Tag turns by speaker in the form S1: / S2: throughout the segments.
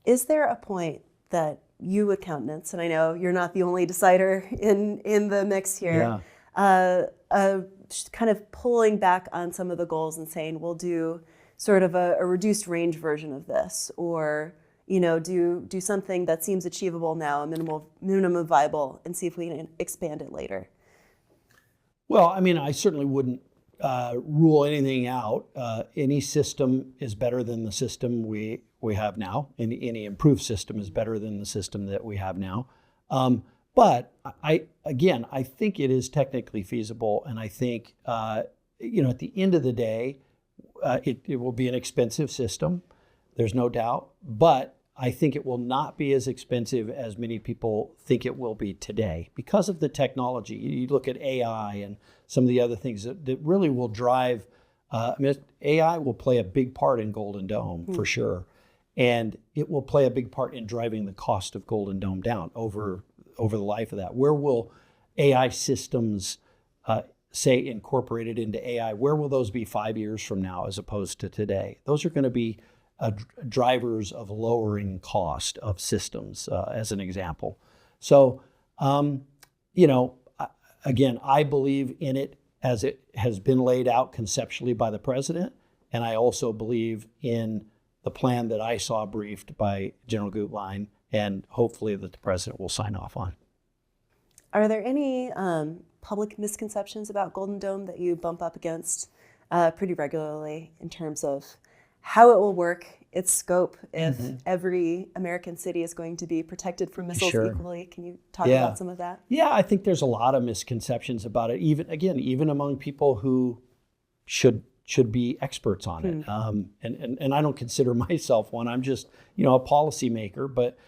S1: Is there a point that you would countenance, and I know you're not the only decider in the mix here, kind of pulling back on some of the goals and saying we'll do sort of a reduced range version of this, or do something that seems achievable now, a minimum viable, and see if we can expand it later?
S2: Well, I mean, I certainly wouldn't rule anything out. Any system is better than the system we have now. Any improved system is better than the system that we have now. But I think it is technically feasible, and I think at the end of the day, it will be an expensive system. There's no doubt, but I think it will not be as expensive as many people think it will be today because of the technology. You look at AI and some of the other things that really will drive. AI will play a big part in Golden Dome for sure, and it will play a big part in driving the cost of Golden Dome down over the life of that. Where will AI systems, say, incorporated into AI? Where will those be 5 years from now as opposed to today? Those are going to be drivers of lowering cost of systems, as an example. So, again, I believe in it as it has been laid out conceptually by the president, and I also believe in the plan that I saw briefed by General Gutlein, and hopefully that the president will sign off on.
S1: Are there any public misconceptions about Golden Dome that you bump up against pretty regularly in terms of how it will work, its scope, if every American city is going to be protected from missiles equally? Can you talk about some of that?
S2: Yeah, I think there's a lot of misconceptions about it, even among people who should be experts on it. And I don't consider myself one. I'm just, a policymaker. But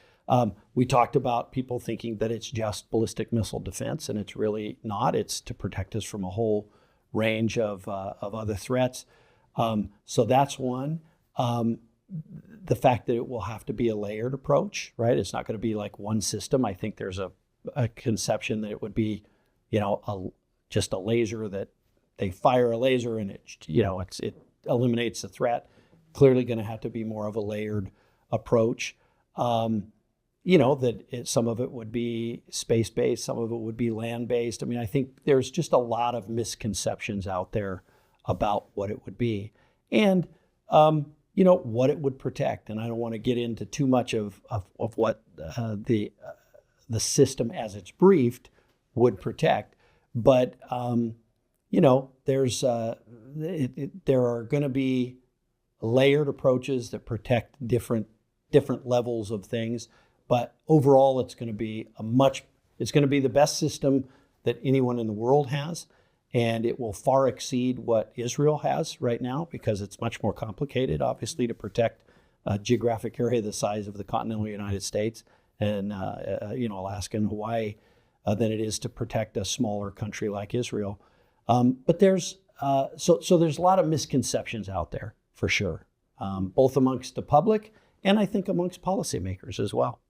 S2: we talked about people thinking that it's just ballistic missile defense, and it's really not. It's to protect us from a whole range of other threats. So that's one. The fact that it will have to be a layered approach, right? It's not going to be like one system. I think there's a conception that it would be, just a laser that they fire a laser and it eliminates the threat. Clearly going to have to be more of a layered approach. Some of it would be space-based, some of it would be land-based. I mean, I think there's just a lot of misconceptions out there about what it would be. And what it would protect. And I don't want to get into too much of what the system as it's briefed would protect. But, there are going to be layered approaches that protect different levels of things. But overall, it's going to be the best system that anyone in the world has. And it will far exceed what Israel has right now because it's much more complicated, obviously, to protect a geographic area the size of the continental United States and, Alaska and Hawaii than it is to protect a smaller country like Israel. But there's a lot of misconceptions out there for sure, both amongst the public and I think amongst policymakers as well.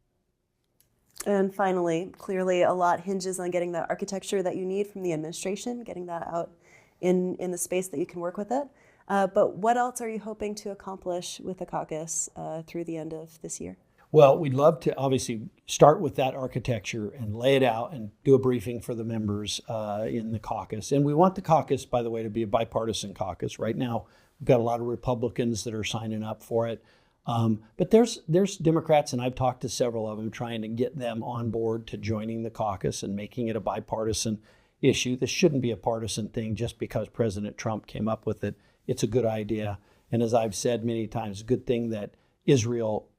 S1: And finally, clearly a lot hinges on getting that architecture that you need from the administration, getting that out in the space that you can work with it. But what else are you hoping to accomplish with the caucus through the end of this year?
S2: Well, we'd love to obviously start with that architecture and lay it out and do a briefing for the members in the caucus. And we want the caucus, by the way, to be a bipartisan caucus. Right now, we've got a lot of Republicans that are signing up for it. But there's Democrats, and I've talked to several of them, trying to get them on board to joining the caucus and making it a bipartisan issue. This shouldn't be a partisan thing just because President Trump came up with it. It's a good idea. And as I've said many times, good thing that Israel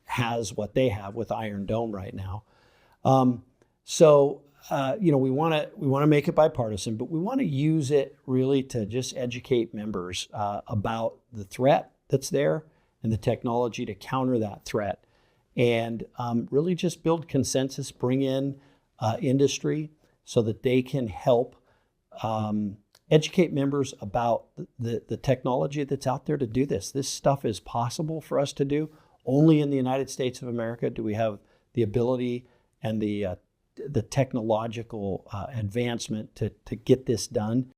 S2: has what they have with Iron Dome right now. We want to make it bipartisan, but we want to use it really to just educate members about the threat that's there and the technology to counter that threat, and really just build consensus, bring in industry so that they can help educate members about the technology that's out there to do this. This stuff is possible for us to do. Only in the United States of America do we have the ability and the technological advancement to get this done.